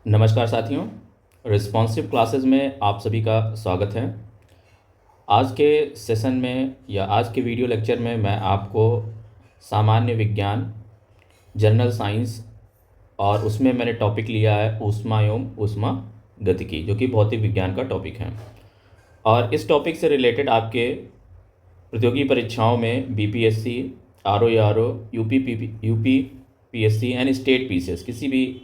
नमस्कार साथियों, responsive classes में आप सभी का स्वागत है। आज के सेशन में या आज के वीडियो लेक्चर में मैं आपको सामान्य विज्ञान, जनरल साइंस और उसमें मैंने टॉपिक लिया है ऊष्मा एवं ऊष्मागतिकी, जो कि भौतिक विज्ञान का टॉपिक है। और इस टॉपिक से रिलेटेड आपके प्रतियोगी परीक्षाओं में BPSC, RO, UPPSC and state PCS, किसी भी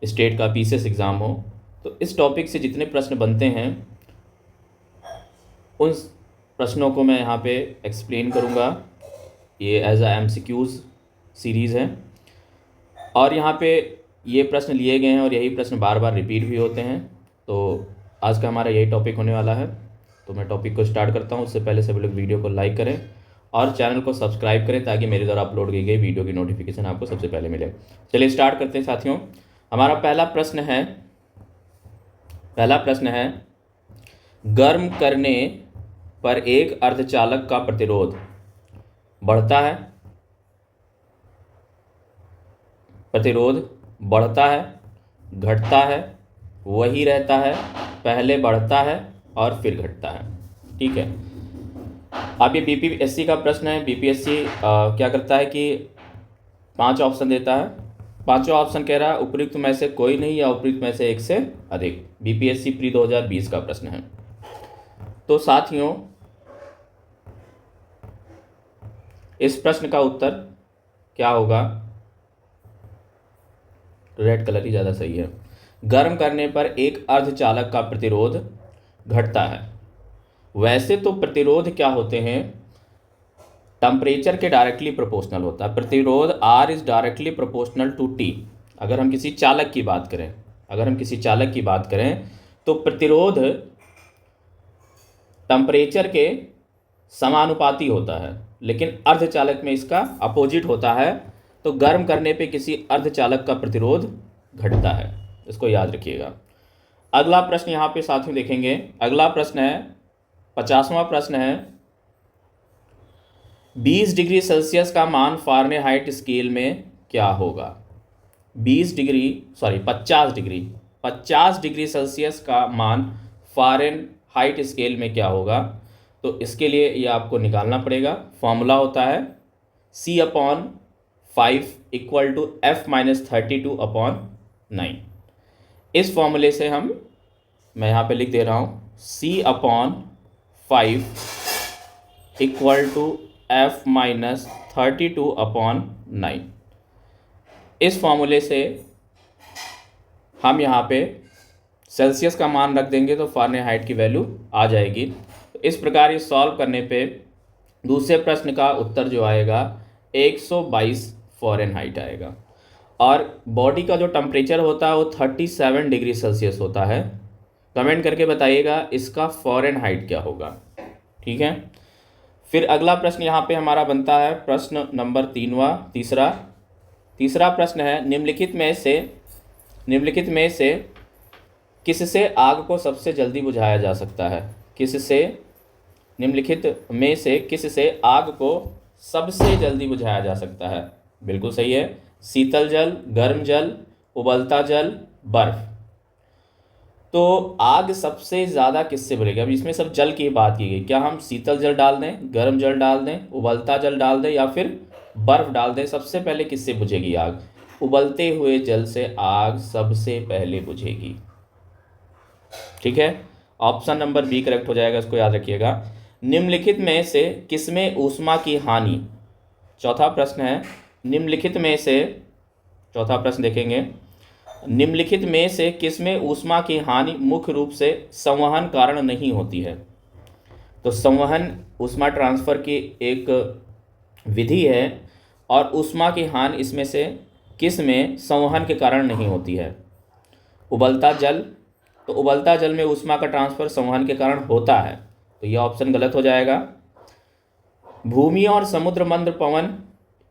स्टेट का पीसीएस एग्ज़ाम हो, तो इस टॉपिक से जितने प्रश्न बनते हैं उन प्रश्नों को मैं यहाँ पे एक्सप्लेन करूँगा। ये एज आ एमसीक्यूज़ सीरीज़ है और यहाँ पे ये प्रश्न लिए गए हैं और यही प्रश्न बार बार रिपीट भी होते हैं। तो आज का हमारा यही टॉपिक होने वाला है। तो मैं टॉपिक को स्टार्ट करता हूँ। उससे पहले सभी लोग वीडियो को लाइक करें और चैनल को सब्सक्राइब करें ताकि मेरे द्वारा अपलोड की गई वीडियो की नोटिफिकेशन आपको सबसे पहले मिले। चलिए स्टार्ट करते हैं साथियों। हमारा पहला प्रश्न है गर्म करने पर एक अर्धचालक का प्रतिरोध बढ़ता है, घटता है, वही रहता है, पहले बढ़ता है और फिर घटता है। ठीक है। अब ये बीपीएससी का प्रश्न है। बीपीएससी क्या करता है कि 5 ऑप्शन देता है। पांचवा ऑप्शन कह रहा है उपयुक्त में से कोई नहीं या उपयुक्त में से एक से अधिक। बीपीएससी प्री 2020 का प्रश्न है। तो साथियों, इस प्रश्न का उत्तर क्या होगा? रेड कलर ही ज़्यादा सही है। गर्म करने पर एक अर्धचालक का प्रतिरोध घटता है। वैसे तो प्रतिरोध क्या होते हैं? टेम्परेचर के डायरेक्टली प्रोपोर्शनल होता है। प्रतिरोध R is directly proportional to T। अगर हम किसी चालक की बात करें तो प्रतिरोध टेम्परेचर के समानुपाती होता है, लेकिन अर्धचालक में इसका अपोजिट होता है। तो गर्म करने पे किसी अर्धचालक का प्रतिरोध घटता है, इसको याद रखिएगा। अगला प्रश्न यहाँ पे साथियों देखेंगे। अगला प्रश्न है 50वां प्रश्न है 20 डिग्री सेल्सियस का मान फ़ारेनहाइट स्केल में क्या होगा? 50 डिग्री सेल्सियस का मान फ़ारेनहाइट स्केल में क्या होगा? तो इसके लिए ये आपको निकालना पड़ेगा। फॉर्मूला होता है C/5 इक्वल टू F-32/9। इस फॉर्मूले से मैं यहाँ पे लिख दे रहा हूँ C/5 इक्वल टू F-32/9। इस फॉर्मूले से हम यहाँ पे सेल्सियस का मान रख देंगे तो फ़ारेनहाइट की वैल्यू आ जाएगी। तो इस प्रकार ये सॉल्व करने पे दूसरे प्रश्न का उत्तर जो आएगा 122 फ़ारेनहाइट आएगा। और बॉडी का जो टेम्परेचर होता है वो 37 डिग्री सेल्सियस होता है। कमेंट करके बताइएगा इसका फ़ारेनहाइट क्या होगा। ठीक है। फिर अगला प्रश्न यहाँ पे हमारा बनता है प्रश्न नंबर तीसरा प्रश्न है निम्नलिखित में से किससे आग को सबसे जल्दी बुझाया जा सकता है? निम्नलिखित में से किससे आग को सबसे जल्दी बुझाया जा सकता है? बिल्कुल सही है। शीतल जल, गर्म जल, उबलता जल, बर्फ। तो आग सबसे ज़्यादा किससे बुझेगी? अब इसमें सब जल की बात की गई। क्या हम शीतल जल डाल दें, गर्म जल डाल दें, उबलता जल डाल दें या फिर बर्फ़ डाल दें? सबसे पहले किससे बुझेगी आग? उबलते हुए जल से आग सबसे पहले बुझेगी। ठीक है। ऑप्शन नंबर बी करेक्ट हो जाएगा, इसको याद रखिएगा। निम्नलिखित में से किसमें ऊष्मा की हानि? चौथा प्रश्न देखेंगे। निम्नलिखित में से किसमें ऊष्मा की हानि मुख्य रूप से संवहन कारण नहीं होती है? तो संवहन ऊष्मा ट्रांसफ़र की एक विधि है और ऊष्मा की हानि इसमें से किस में संवहन के कारण नहीं होती है? उबलता जल। तो उबलता जल में ऊष्मा का ट्रांसफ़र संवहन के कारण होता है, तो यह ऑप्शन गलत हो जाएगा। भूमि और समुद्र मंद पवन,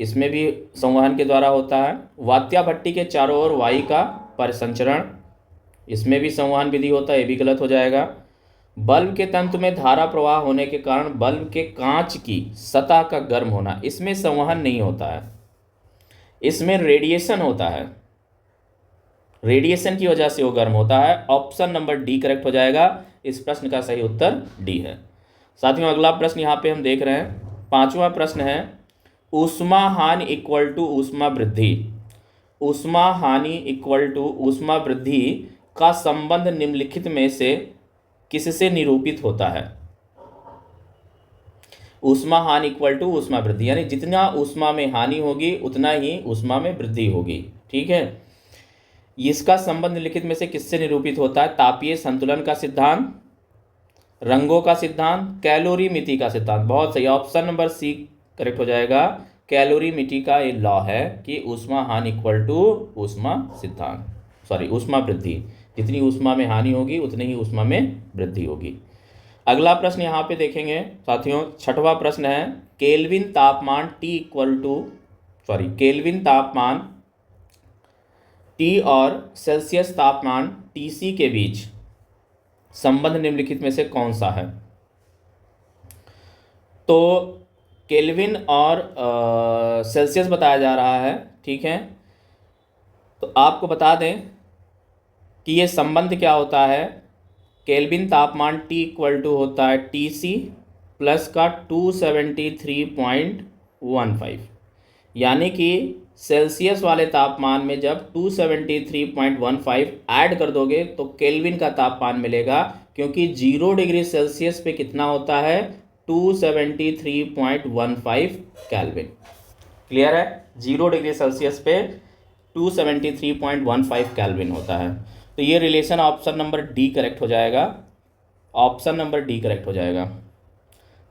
इसमें भी संवहन के द्वारा होता है। वात्या भट्टी के चारों ओर वायु का परिसंचरण, इसमें भी संवहन विधि होता है, ये भी गलत हो जाएगा। बल्ब के तंतु में धारा प्रवाह होने के कारण बल्ब के कांच की सतह का गर्म होना, इसमें संवहन नहीं होता है, इसमें रेडिएशन होता है। रेडिएशन की वजह से वो गर्म होता है। ऑप्शन नंबर डी करेक्ट हो जाएगा। इस प्रश्न का सही उत्तर डी है। साथियों अगला प्रश्न यहाँ पे हम देख रहे हैं, पांचवा प्रश्न है, ऊष्मा हानि इक्वल टू ऊष्मा वृद्धि। ऊष्मा हानि इक्वल टू ऊष्मा वृद्धि का संबंध निम्नलिखित में से किससे निरूपित होता है? ऊष्मा हानि इक्वल टू ऊष्मा वृद्धि, यानी जितना ऊष्मा में हानि होगी उतना ही ऊष्मा में वृद्धि होगी। ठीक है, इसका संबंध निम्नलिखित में से किससे निरूपित होता है? तापीय संतुलन का सिद्धांत, रंगों का सिद्धांत, कैलोरीमिति का सिद्धांत। बहुत सही, ऑप्शन नंबर सी करेक्ट हो जाएगा। कैलोरीमिति का ये लॉ है कि ऊष्मा हानि इक्वल टू ऊष्मा सिद्धांत, सॉरी ऊष्मा वृद्धि। जितनी ऊष्मा में हानि होगी उतनी ही ऊष्मा में वृद्धि होगी। अगला प्रश्न यहाँ पे देखेंगे साथियों, छठवां प्रश्न है, केल्विन तापमान केल्विन तापमान टी और सेल्सियस तापमान टीसी के बीच संबंध निम्नलिखित में से कौन सा है? तो केल्विन और सेल्सियस बताया जा रहा है। ठीक है, तो आपको बता दें कि ये संबंध क्या होता है। केल्विन तापमान T इक्वल टू होता है TC प्लस का 273.15, यानी कि सेल्सियस वाले तापमान में जब 273.15 ऐड कर दोगे तो केल्विन का तापमान मिलेगा, क्योंकि 0 डिग्री सेल्सियस पे कितना होता है? 273.15 केल्विन। क्लियर है? 0 डिग्री सेल्सियस पे 273.15 केल्विन होता है। तो ये relation option number D correct हो जाएगा। ऑप्शन नंबर डी करेक्ट हो जाएगा।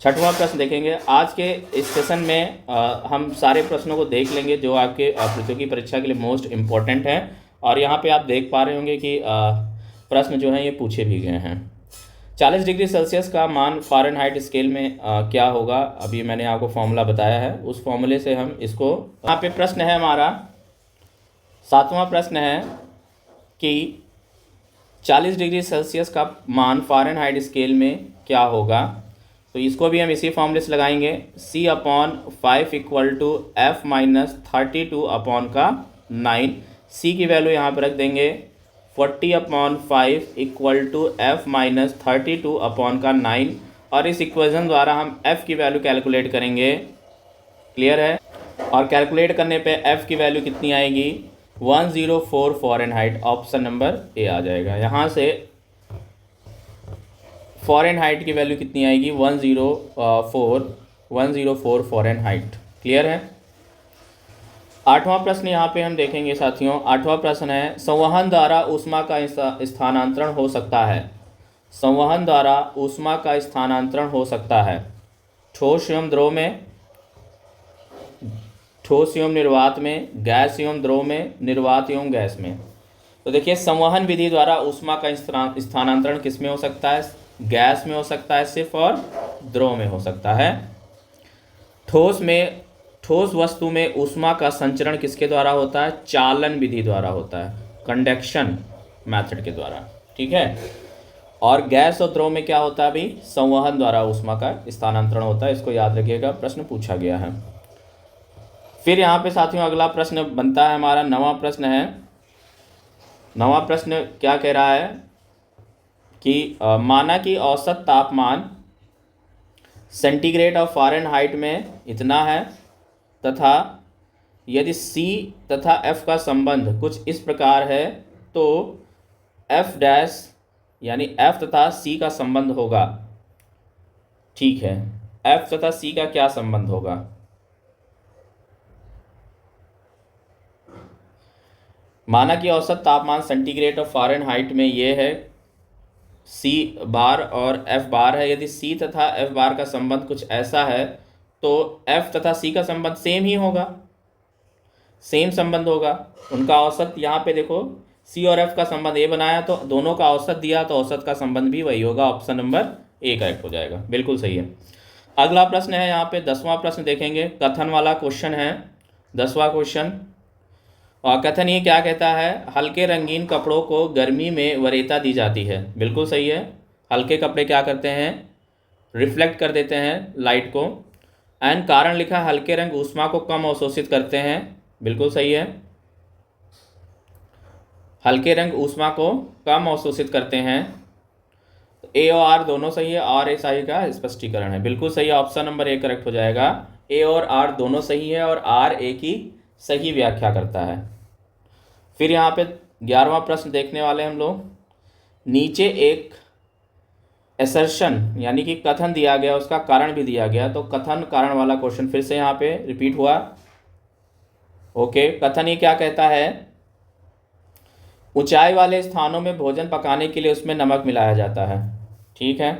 छठवां प्रश्न देखेंगे। आज के इस सेशन में हम सारे प्रश्नों को देख लेंगे जो आपके प्रतियोगी परीक्षा के लिए मोस्ट इम्पोर्टेंट हैं, और यहाँ पे आप देख पा रहे होंगे कि प्रश्न जो हैं ये पूछे भी गए हैं। 40 डिग्री सेल्सियस का मान फ़ारेनहाइट स्केल में क्या होगा? अभी मैंने आपको फॉर्मूला बताया है, उस फॉर्मूले से हम इसको, यहाँ पे प्रश्न है हमारा, सातवां प्रश्न है कि 40 डिग्री सेल्सियस का मान फ़ारेनहाइट स्केल में क्या होगा? तो इसको भी हम इसी फॉर्मूले से लगाएंगे, C/5 equal to F minus 32 upon का 9। C की वैल्यू यहाँ पर रख देंगे 40/5 equal to F minus 32 upon का 9, और इस इक्वेशन द्वारा हम F की वैल्यू कैलकुलेट करेंगे। क्लियर है? और कैलकुलेट करने पे F की वैल्यू कितनी आएगी? 104 फ़ारेनहाइट। ऑप्शन नंबर ए आ जाएगा। यहाँ से फ़ारेनहाइट की वैल्यू कितनी आएगी? 104 फ़ारेनहाइट। क्लियर है? आठवां प्रश्न यहाँ पे हम देखेंगे साथियों। आठवां प्रश्न है, संवहन द्वारा ऊष्मा का स्थानांतरण हो सकता है। संवहन द्वारा ऊष्मा का स्थानांतरण हो सकता है ठोस एवं द्रव में, ठोस एवं निर्वात में, गैस एवं द्रव में, निर्वात एवं गैस में। तो देखिए, संवहन विधि द्वारा ऊष्मा का स्थानांतरण किस में हो सकता है? गैस में हो सकता है सिर्फ, और द्रव में हो सकता है। ठोस वस्तु में ऊष्मा का संचरण किसके द्वारा होता है? चालन विधि द्वारा होता है, कंडक्शन मेथड के द्वारा। ठीक है, और गैस और द्रव में क्या होता है? अभी संवहन द्वारा ऊष्मा का स्थानांतरण होता है। इसको याद रखिएगा, प्रश्न पूछा गया है। फिर यहाँ पे साथियों अगला प्रश्न बनता है हमारा, नवां प्रश्न है। नवां प्रश्न क्या कह रहा है कि माना कि औसत तापमान सेंटीग्रेड और फ़ारेनहाइट में इतना है, तथा यदि C तथा F का संबंध कुछ इस प्रकार है, तो F डैश यानी F तथा C का संबंध होगा। ठीक है, F तथा C का क्या संबंध होगा? माना कि औसत तापमान सेंटीग्रेड और फ़ारेनहाइट में ये है, C बार और F बार है। यदि C तथा F बार का संबंध कुछ ऐसा है, तो F तथा C का संबंध सेम ही होगा, सेम संबंध होगा। उनका औसत यहाँ पे देखो, C और F का संबंध ए बनाया तो दोनों का औसत दिया, तो औसत का संबंध भी वही होगा। ऑप्शन नंबर ए करेक्ट हो जाएगा, बिल्कुल सही है। अगला प्रश्न है यहाँ पे 10वां प्रश्न देखेंगे, कथन वाला क्वेश्चन है, 10वां क्वेश्चन। और कथन ये क्या कहता है? हल्के रंगीन कपड़ों को गर्मी में वरीयता दी जाती है। बिल्कुल सही है, हल्के कपड़े क्या करते हैं? रिफ्लेक्ट कर देते हैं लाइट को। एंड कारण लिखा है, हल्के रंग ऊष्मा को कम अवशोषित करते हैं। बिल्कुल सही है। हल्के रंग ऊष्मा को कम अवशोषित करते हैं। तो ए और आर दोनों सही है, आर ए सही का स्पष्टीकरण है, बिल्कुल सही है, ऑप्शन नंबर ए करेक्ट हो जाएगा। ए और आर दोनों सही है और आर ए की सही व्याख्या करता है। फिर यहाँ पे 11वां प्रश्न देखने वाले हम लोग। नीचे एक एसर्शन यानी कि कथन दिया गया, उसका कारण भी दिया गया, तो कथन कारण वाला क्वेश्चन फिर से यहाँ पे रिपीट हुआ। ओके, कथन ये क्या कहता है, ऊंचाई वाले स्थानों में भोजन पकाने के लिए उसमें नमक मिलाया जाता है। ठीक है,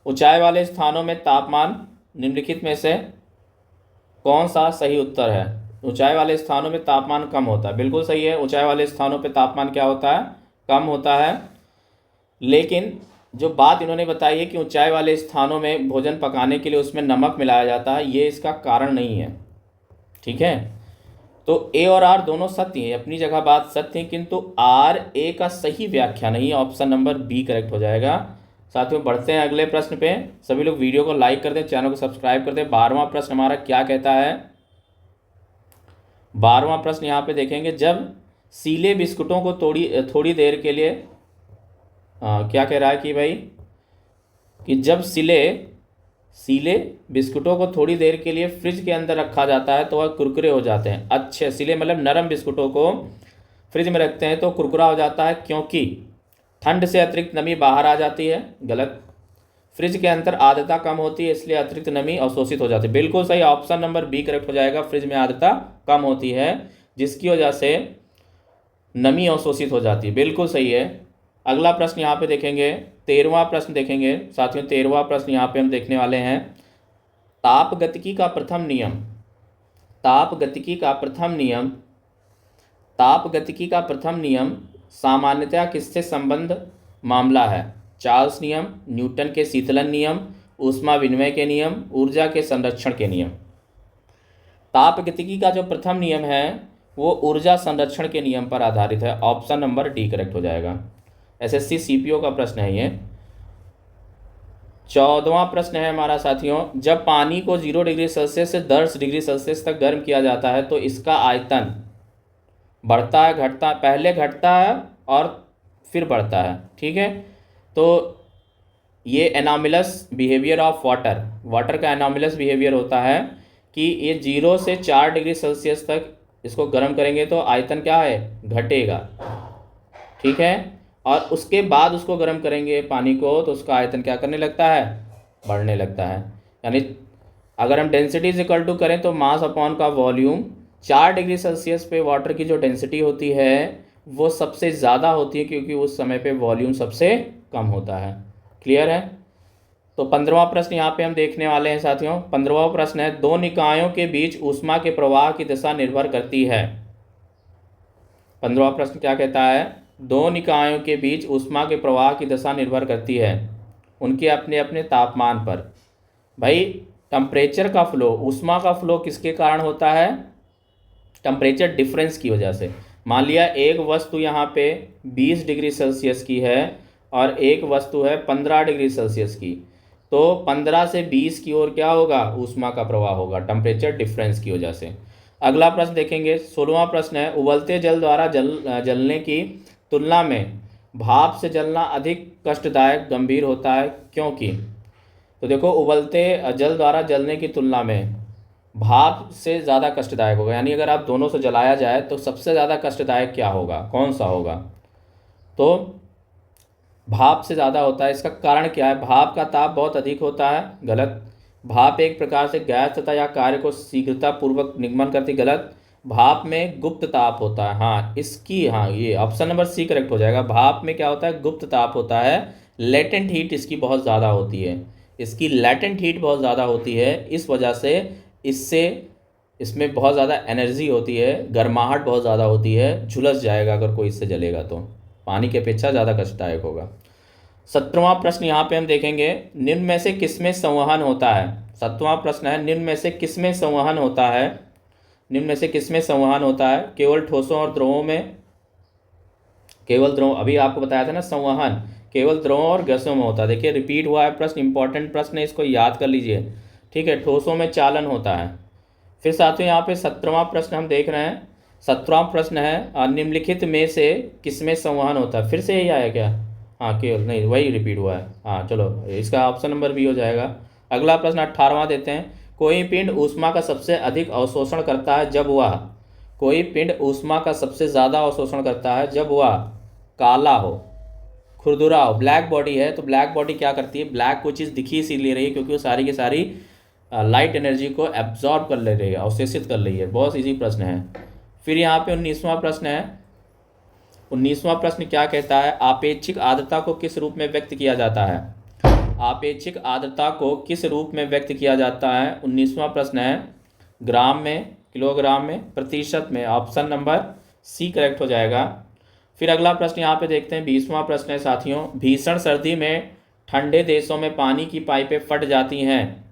ऊंचाई वाले स्थानों में तापमान निम्नलिखित में से कौन सा सही उत्तर है। ऊंचाई वाले स्थानों में तापमान कम होता है, बिल्कुल सही है, ऊंचाई वाले स्थानों पे तापमान क्या होता है, कम होता है। लेकिन जो बात इन्होंने बताई है कि ऊंचाई वाले स्थानों में भोजन पकाने के लिए उसमें नमक मिलाया जाता है, ये इसका कारण नहीं है। ठीक है, तो ए और आर दोनों सत्य हैं, अपनी जगह बात सत्य है, किंतु आर ए का सही व्याख्या नहीं है, ऑप्शन नंबर बी करेक्ट हो जाएगा। साथियों बढ़ते हैं अगले प्रश्न पे। सभी लोग वीडियो को लाइक कर दें, चैनल को सब्सक्राइब कर दें। 12वां प्रश्न हमारा क्या कहता है, 12वां प्रश्न यहाँ पे देखेंगे, जब सीले बिस्कुटों को थोड़ी देर के लिए क्या कह रहा है कि भाई कि जब सीले बिस्कुटों को थोड़ी देर के लिए फ्रिज के अंदर रखा जाता है तो वह कुरकुरे हो जाते हैं। अच्छे सीले मतलब नरम बिस्कुटों को फ्रिज में रखते हैं तो कुरकुरा हो जाता है, क्योंकि ठंड से अतिरिक्त नमी बाहर आ जाती है। गलत, फ्रिज के अंदर आर्द्रता कम होती है इसलिए अतिरिक्त नमी अवशोषित हो जाती है। बिल्कुल सही, ऑप्शन नंबर बी करेक्ट हो जाएगा, फ्रिज में आर्द्रता कम होती है जिसकी वजह से नमी अवशोषित हो जाती है, बिल्कुल सही है। अगला प्रश्न यहाँ पे देखेंगे, 13वां प्रश्न देखेंगे साथियों। 13वां प्रश्न यहाँ पे हम देखने वाले हैं, तापगतिकी का प्रथम नियम, तापगतिकी का प्रथम नियम, तापगतिकी का प्रथम नियम सामान्यतया किससे संबंध मामला है। चार्ल्स नियम, न्यूटन के शीतलन नियम, ऊष्मा विनिमय के नियम, ऊर्जा के संरक्षण के नियम। तापगतिकी का जो प्रथम नियम है वो ऊर्जा संरक्षण के नियम पर आधारित है, ऑप्शन नंबर डी करेक्ट हो जाएगा। एसएससी सीपीओ का प्रश्न है ये। 14वां प्रश्न है हमारा साथियों, जब पानी को 0 डिग्री सेल्सियस से 10 डिग्री सेल्सियस तक गर्म किया जाता है तो इसका आयतन बढ़ता है घटता है, पहले घटता है और फिर बढ़ता है। ठीक है, तो ये anomalous behaviour of water, water का एनॉमलस बिहेवियर होता है कि ये 0 से 4 डिग्री सेल्सियस तक इसको गर्म करेंगे तो आयतन क्या है, घटेगा। ठीक है, और उसके बाद उसको गर्म करेंगे पानी को तो उसका आयतन क्या करने लगता है, बढ़ने लगता है। यानी अगर हम डेंसिटी इज इक्वल टू करें तो मास अपॉन का वॉल्यूम, 4 डिग्री सेल्सियस पे वाटर की जो डेंसिटी होती है वो सबसे ज़्यादा होती है क्योंकि उस समय पे वॉल्यूम सबसे कम होता है। क्लियर है। तो 15वां प्रश्न यहाँ पे हम देखने वाले हैं साथियों। 15वां प्रश्न है, दो निकायों के बीच ऊष्मा के प्रवाह की दिशा निर्भर करती है। 15वां प्रश्न क्या कहता है, दो निकायों के बीच ऊष्मा के प्रवाह की दिशा निर्भर करती है उनके अपने अपने तापमान पर। भाई टेम्परेचर का फ्लो, ऊष्मा का फ्लो किसके कारण होता है, टेम्परेचर डिफरेंस की वजह से। मान लिया एक वस्तु यहाँ पे 20 डिग्री सेल्सियस की है और एक वस्तु है 15 डिग्री सेल्सियस की, तो 15 से 20 की ओर क्या होगा, ऊष्मा का प्रवाह होगा टेम्परेचर डिफरेंस की वजह से। अगला प्रश्न देखेंगे, 16वां प्रश्न है, उबलते जल द्वारा जलने की तुलना में भाप से जलना अधिक कष्टदायक गंभीर होता है, क्योंकि। तो देखो, उबलते जल द्वारा जलने की तुलना में भाप से ज़्यादा कष्टदायक होगा, यानी अगर आप दोनों से जलाया जाए तो सबसे ज़्यादा कष्टदायक क्या होगा, कौन सा होगा, तो भाप से ज़्यादा होता है। इसका कारण क्या है, भाप का ताप बहुत अधिक होता है। गलत, भाप एक प्रकार से गैस तथा या कार्य को शीघ्रतापूर्वक निगमन करती। गलत, भाप में गुप्त ताप होता है। हाँ इसकी, हाँ ये ऑप्शन नंबर सी करेक्ट हो जाएगा। भाप में क्या होता है, गुप्त ताप होता है, लेटेंट हीट इसकी बहुत ज़्यादा होती है, इसकी लेटेंट हीट बहुत ज़्यादा होती है, इस वजह से इसमें बहुत ज़्यादा एनर्जी होती है, गर्माहट बहुत ज़्यादा होती है, झुलस जाएगा अगर कोई इससे जलेगा तो, पानी की अपेक्षा ज़्यादा कष्टदायक होगा। 17वां प्रश्न यहाँ पे हम देखेंगे, निम्न में से किसमें संवहन होता है। 7वां प्रश्न है, निम्न में से किसमें संवहन होता है, निम्न में से किसमें संवहन होता है, केवल ठोसों और द्रवों में, केवल द्रव, अभी आपको बताया था ना संवहन केवल द्रवों और गैसों में होता है। देखिए रिपीट हुआ है प्रश्न, इंपॉर्टेंट प्रश्न है, इसको याद कर लीजिए। ठीक है, ठोसों में चालन होता है। फिर साथियों यहाँ पे 17वां प्रश्न हम देख रहे हैं, 17वां प्रश्न है निम्नलिखित में से किसमें संवहन होता है। फिर से यही आया क्या? हाँ, केवल नहीं, वही रिपीट हुआ है। हाँ चलो, इसका ऑप्शन नंबर बी हो जाएगा। अगला प्रश्न 18वां देते हैं। कोई पिंड ऊष्मा का सबसे अधिक अवशोषण करता है जब वह कोई पिंड ऊष्मा का सबसे ज़्यादा अवशोषण करता है जब वह काला हो, खुरदुरा हो, ब्लैक बॉडी है। तो ब्लैक बॉडी क्या करती है? ब्लैक कोई चीज़ दिखी इसीलिए रही है क्योंकि वो सारी की सारी लाइट एनर्जी को एब्जॉर्ब कर ले रही है, अवशोषित कर रही है। बहुत इजी प्रश्न है। फिर यहाँ पे 19वां प्रश्न है। 19वां प्रश्न क्या कहता है? आपेक्षिक आर्द्रता को किस रूप में व्यक्त किया जाता है? आपेक्षिक आर्द्रता को किस रूप में व्यक्त किया जाता है? 19वां प्रश्न है ग्राम में, किलोग्राम में, प्रतिशत में। ऑप्शन नंबर सी करेक्ट हो जाएगा। फिर अगला प्रश्न यहाँ पे देखते हैं, 20वां प्रश्न है साथियों। भीषण सर्दी में ठंडे देशों में पानी की पाइपें फट जाती हैं।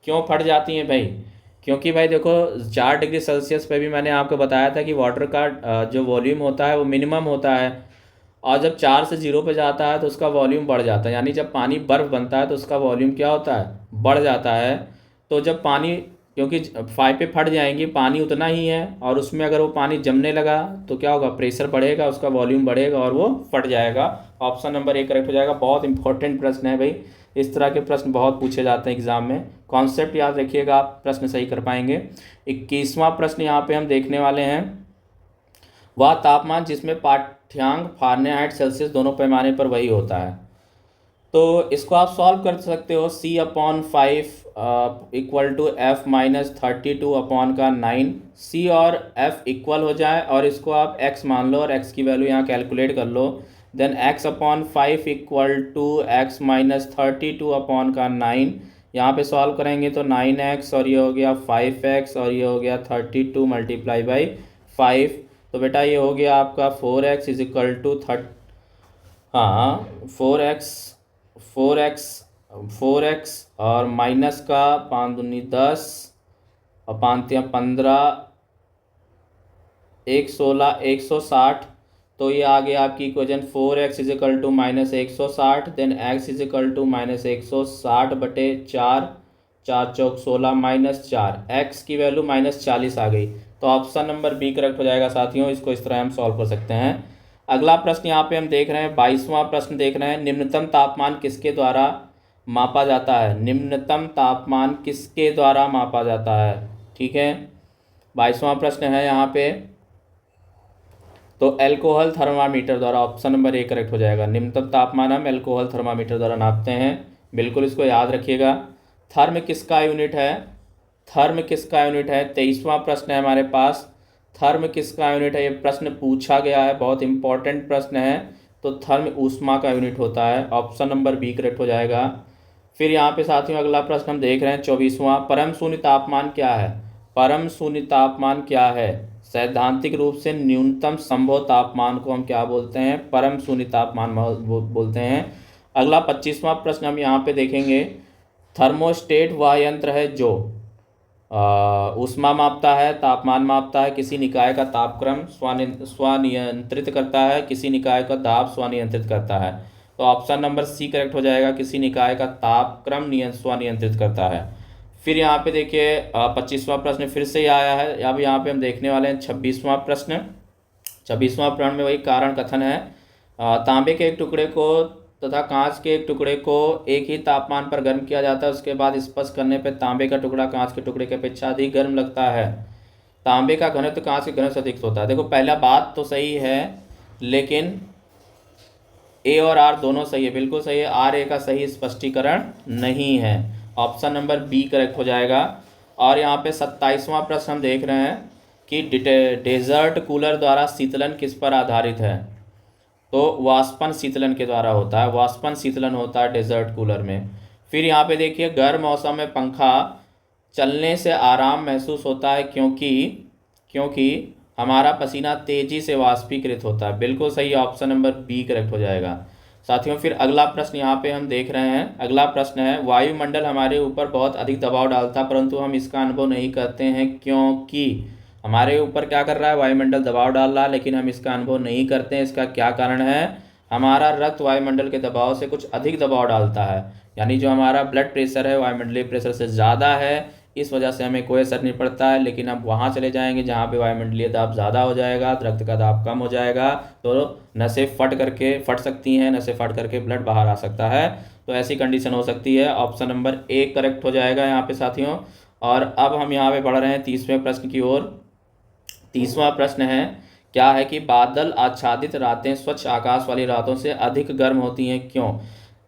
क्यों फट जाती हैं भाई? क्योंकि भाई देखो 4 डिग्री सेल्सियस पे भी मैंने आपको बताया था कि वाटर का जो वॉल्यूम होता है वो मिनिमम होता है, और जब 4 से 0 पे जाता है तो उसका वॉल्यूम बढ़ जाता है। यानी जब पानी बर्फ़ बनता है तो उसका वॉल्यूम क्या होता है? बढ़ जाता है। तो जब पानी, क्योंकि पाइपें फट जाएंगी, पानी उतना ही है, और उसमें अगर वो पानी जमने लगा तो क्या होगा? प्रेशर बढ़ेगा, उसका वॉल्यूम बढ़ेगा और वो फट जाएगा। ऑप्शन नंबर ए करेक्ट हो जाएगा। बहुत इंपॉर्टेंट प्रश्न है भाई, इस तरह के प्रश्न बहुत पूछे जाते हैं एग्जाम में। कॉन्सेप्ट याद रखिएगा, आप प्रश्न सही कर पाएंगे। 21वां प्रश्न यहाँ पे हम देखने वाले हैं। वह तापमान जिसमें पाठ्यांक फ़ारेनहाइट सेल्सियस दोनों पैमाने पर वही होता है। तो इसको आप सॉल्व कर सकते हो। C/5 equal to F-32/9। C और F इक्वल हो जाए और इसको आप x मान लो और x की वैल्यू यहाँ कैलकुलेट कर लो। Then x/5 equal to x-32/9। यहाँ पे सॉल्व करेंगे तो 9x और ये हो गया 5x और ये हो गया 32 मल्टीप्लाई बाई 5। तो बेटा ये हो गया आपका 4x is equal to 4x और माइनस का 5 दूनी 10 और 5 या 15, 1 16 160। तो ये आ गया आपकी equation 4x is equal to minus 160। Then x is equal to minus 160 बटे 4, 4 चौक 16 माइनस 4, x की वैल्यू माइनस 40 आ गई। तो ऑप्शन नंबर बी करेक्ट हो जाएगा साथियों। इसको इस तरह हम सॉल्व कर सकते हैं। अगला प्रश्न यहाँ पे हम देख रहे हैं, 22वां प्रश्न देख रहे हैं। निम्नतम तापमान किसके द्वारा मापा जाता है? निम्नतम तापमान किसके द्वारा मापा जाता है? ठीक है, 22वां प्रश्न है यहाँ पे। तो एल्कोहल थर्मामीटर द्वारा। ऑप्शन नंबर ए करेक्ट हो जाएगा। निम्नतम तापमान हम एल्कोहल थर्मामीटर द्वारा नापते हैं। बिल्कुल इसको याद रखिएगा। थर्म किसका यूनिट है? थर्म किसका यूनिट है? 23वां प्रश्न है हमारे पास। थर्म किसका यूनिट है? ये प्रश्न पूछा गया है, बहुत इंपॉर्टेंट प्रश्न है। तो थर्म ऊष्मा का यूनिट होता है। ऑप्शन नंबर बी करेक्ट हो जाएगा। फिर यहाँ पे साथियों अगला प्रश्न हम देख रहे हैं 24वां। परम शून्य तापमान क्या है? परम शून्य तापमान क्या है? सैद्धांतिक रूप से न्यूनतम संभव तापमान को हम क्या बोलते हैं? परम शून्य तापमान बोलते हैं। अगला 25वां प्रश्न हम यहाँ पे देखेंगे। थर्मोस्टेट वह यंत्र है जो ऊष्मा मापता है, तापमान मापता है, किसी निकाय का तापक्रम स्वनियंत्रित करता है, किसी निकाय का दाब स्वनियंत्रित करता है। तो ऑप्शन नंबर सी करेक्ट हो जाएगा। किसी निकाय का तापक्रम स्वनियंत्रित करता है। फिर यहाँ पे देखिए 25वां प्रश्न फिर से आया है। अब यहाँ पे हम देखने वाले हैं 26वां प्रश्न। 26वां प्रश्न में वही कारण कथन है। तांबे के एक टुकड़े को तथा कांच के एक टुकड़े को एक ही तापमान पर गर्म किया जाता है। उसके बाद स्पर्श करने पर तांबे का टुकड़ा कांच के टुकड़े की अपेक्षा अधिक गर्म लगता है। तांबे का घनत्व कांच के घनत्व से अधिक होता है। देखो पहला बात तो सही है, लेकिन ए और आर दोनों सही है, बिल्कुल सही है। आर ए का सही स्पष्टीकरण नहीं है। ऑप्शन नंबर बी करेक्ट हो जाएगा। और यहाँ पे 27वां प्रश्न हम देख रहे हैं कि डेजर्ट कूलर द्वारा शीतलन किस पर आधारित है? तो वाष्पन शीतलन के द्वारा होता है। वाष्पन शीतलन होता है डेजर्ट कूलर में। फिर यहाँ पे देखिए गर्म मौसम में पंखा चलने से आराम महसूस होता है क्योंकि हमारा पसीना तेजी से वाष्पीकृत होता है। बिल्कुल सही, ऑप्शन नंबर बी करेक्ट हो जाएगा साथियों। फिर अगला प्रश्न यहाँ पे हम देख रहे हैं। अगला प्रश्न है, वायुमंडल हमारे ऊपर बहुत अधिक दबाव डालता है परंतु हम इसका अनुभव नहीं करते हैं क्योंकि हमारे ऊपर क्या कर रहा है? वायुमंडल दबाव डाल रहा है, लेकिन हम इसका अनुभव नहीं करते हैं। इसका क्या कारण है? हमारा रक्त वायुमंडल के दबाव से कुछ अधिक दबाव डालता है। यानी जो हमारा ब्लड प्रेशर है वायुमंडलीय प्रेशर से ज़्यादा है, इस वजह से हमें कोई असर नहीं पड़ता है। लेकिन अब वहाँ चले जाएंगे जहाँ पे वायुमंडलीय दाब ज़्यादा हो जाएगा, रक्त का दाब कम हो जाएगा, तो नसें फट सकती हैं, नसें फट करके ब्लड बाहर आ सकता है। तो ऐसी कंडीशन हो सकती है। ऑप्शन नंबर ए करेक्ट हो जाएगा यहाँ पे साथियों। और अब हम यहाँ पे बढ़ रहे हैं 30वें प्रश्न की ओर। 30वां प्रश्न है, क्या है कि बादल आच्छादित रातें स्वच्छ आकाश वाली रातों से अधिक गर्म होती हैं, क्यों?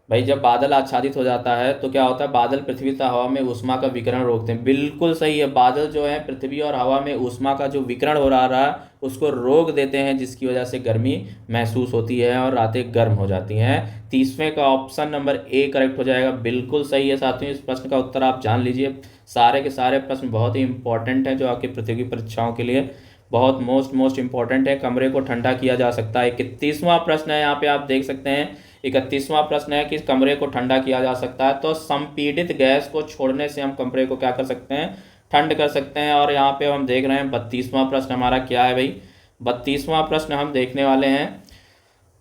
भाई जब बादल आच्छादित हो जाता है तो क्या होता है, बादल पृथ्वी तथा हवा में ऊष्मा का विकिरण रोकते हैं। बिल्कुल सही है, बादल जो है पृथ्वी और हवा में ऊष्मा का जो विकिरण हो रहा है उसको रोक देते हैं, जिसकी वजह से गर्मी महसूस होती है और रातें गर्म हो जाती हैं। 30वें का ऑप्शन नंबर ए करेक्ट हो जाएगा। बिल्कुल सही है साथियों, इस प्रश्न का उत्तर आप जान लीजिए। सारे के सारे प्रश्न बहुत ही इंपॉर्टेंट हैं जो आपकी प्रतियोगी परीक्षाओं के लिए बहुत मोस्ट इंपॉर्टेंट है। कमरे को ठंडा किया जा सकता है। 31वां प्रश्न है, यहाँ पे आप देख सकते हैं। 31वां प्रश्न है कि कमरे को ठंडा किया जा सकता है, तो संपीड़ित गैस को छोड़ने से हम कमरे को क्या कर सकते हैं, ठंड कर सकते हैं। और यहाँ पे हम देख रहे हैं 32वां प्रश्न हमारा क्या है भाई। 32वां प्रश्न हम देखने वाले हैं।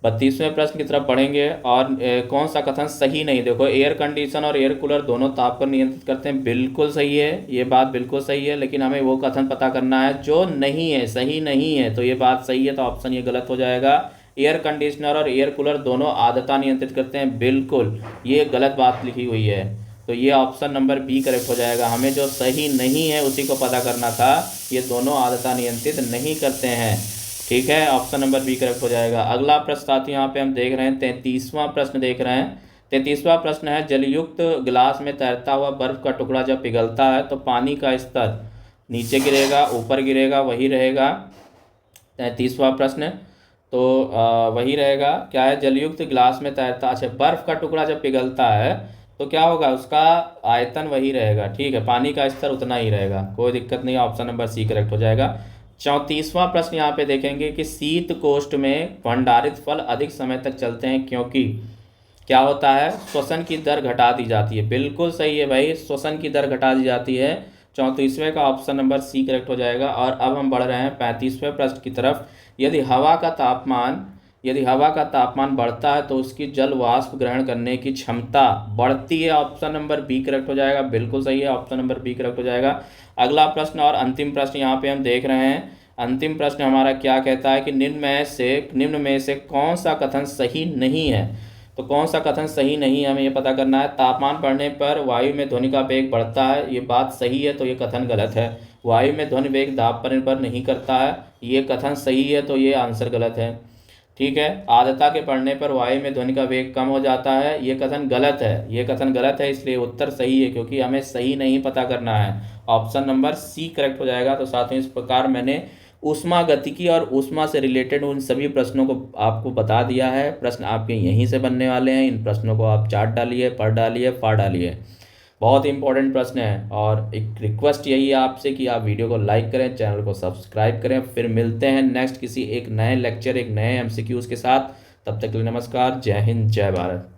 32वें प्रश्न की तरफ बढ़ेंगे। और कौन सा कथन सही नहीं? देखो, एयर कंडीशन और एयर कूलर दोनों ताप को नियंत्रित करते हैं। बिल्कुल सही है, ये बात बिल्कुल सही है, लेकिन हमें वो कथन पता करना है जो नहीं है, सही नहीं है। तो ये बात सही है, तो ऑप्शन ये गलत हो जाएगा। एयर कंडीशनर और एयर कूलर दोनों आर्द्रता नियंत्रित करते हैं, बिल्कुल ये गलत बात लिखी हुई है। तो ये ऑप्शन नंबर बी करेक्ट हो जाएगा। हमें जो सही नहीं है उसी को पता करना था। ये दोनों आर्द्रता नियंत्रित नहीं करते हैं। ठीक है, ऑप्शन नंबर बी करेक्ट हो जाएगा। अगला प्रश्न साथियों यहाँ पे हम देख रहे हैं 33वां प्रश्न देख रहे हैं। 33वां प्रश्न है, जलयुक्त गिलास में तैरता हुआ बर्फ का टुकड़ा जब पिघलता है तो पानी का स्तर नीचे गिरेगा, ऊपर गिरेगा, वही रहेगा। 33वां प्रश्न तो वही रहेगा। क्या है, जलयुक्त गिलास में तैरता, अच्छा, बर्फ का टुकड़ा जब पिघलता है तो क्या होगा, उसका आयतन वही रहेगा। ठीक है, पानी का स्तर उतना ही रहेगा, कोई दिक्कत नहीं। ऑप्शन नंबर सी करेक्ट हो जाएगा। 34वां प्रश्न यहाँ पे देखेंगे कि शीत कोष्ठ में भंडारित फल अधिक समय तक चलते हैं, क्योंकि क्या होता है, श्वसन की दर घटा दी जाती है। बिल्कुल सही है भाई, श्वसन की दर घटा दी जाती है। 34वें का ऑप्शन नंबर सी करेक्ट हो जाएगा। और अब हम बढ़ रहे हैं 35वें प्रश्न की तरफ। यदि हवा का तापमान बढ़ता है तो उसकी जल वाष्प ग्रहण करने की क्षमता बढ़ती है। ऑप्शन नंबर बी करेक्ट हो जाएगा। बिल्कुल सही है, ऑप्शन नंबर बी करेक्ट हो जाएगा। अगला प्रश्न और अंतिम प्रश्न यहाँ पे हम देख रहे हैं। अंतिम प्रश्न हमारा क्या कहता है कि निम्न में से कौन सा कथन सही नहीं है? तो कौन सा कथन सही नहीं है, हमें ये पता करना है। तापमान बढ़ने पर वायु में ध्वनि का वेग बढ़ता है, ये बात सही है, तो ये कथन गलत है। वायु में ध्वनि वेग दाब पर निर्भर नहीं करता है, ये कथन सही है, तो ये आंसर गलत है। ठीक है, आर्द्रता के बढ़ने पर वायु में ध्वनि का वेग कम हो जाता है, ये कथन गलत है। ये कथन गलत है, इसलिए उत्तर सही है, क्योंकि हमें सही नहीं पता करना है। ऑप्शन नंबर सी करेक्ट हो जाएगा। तो साथियों, इस प्रकार मैंने ऊष्मा गतिकी और ऊष्मा से रिलेटेड उन सभी प्रश्नों को आपको बता दिया है। प्रश्न आपके यहीं से बनने वाले हैं। इन प्रश्नों को आप चाट डालिए, पढ़ डालिए, फाड़ डालिए। बहुत इंपॉर्टेंट प्रश्न है। और एक रिक्वेस्ट यही है आपसे कि आप वीडियो को लाइक करें, चैनल को सब्सक्राइब करें। फिर मिलते हैं नेक्स्ट किसी एक नए लेक्चर, एक नए MCQs के साथ। तब तक के लिए नमस्कार, जय हिंद, जय भारत।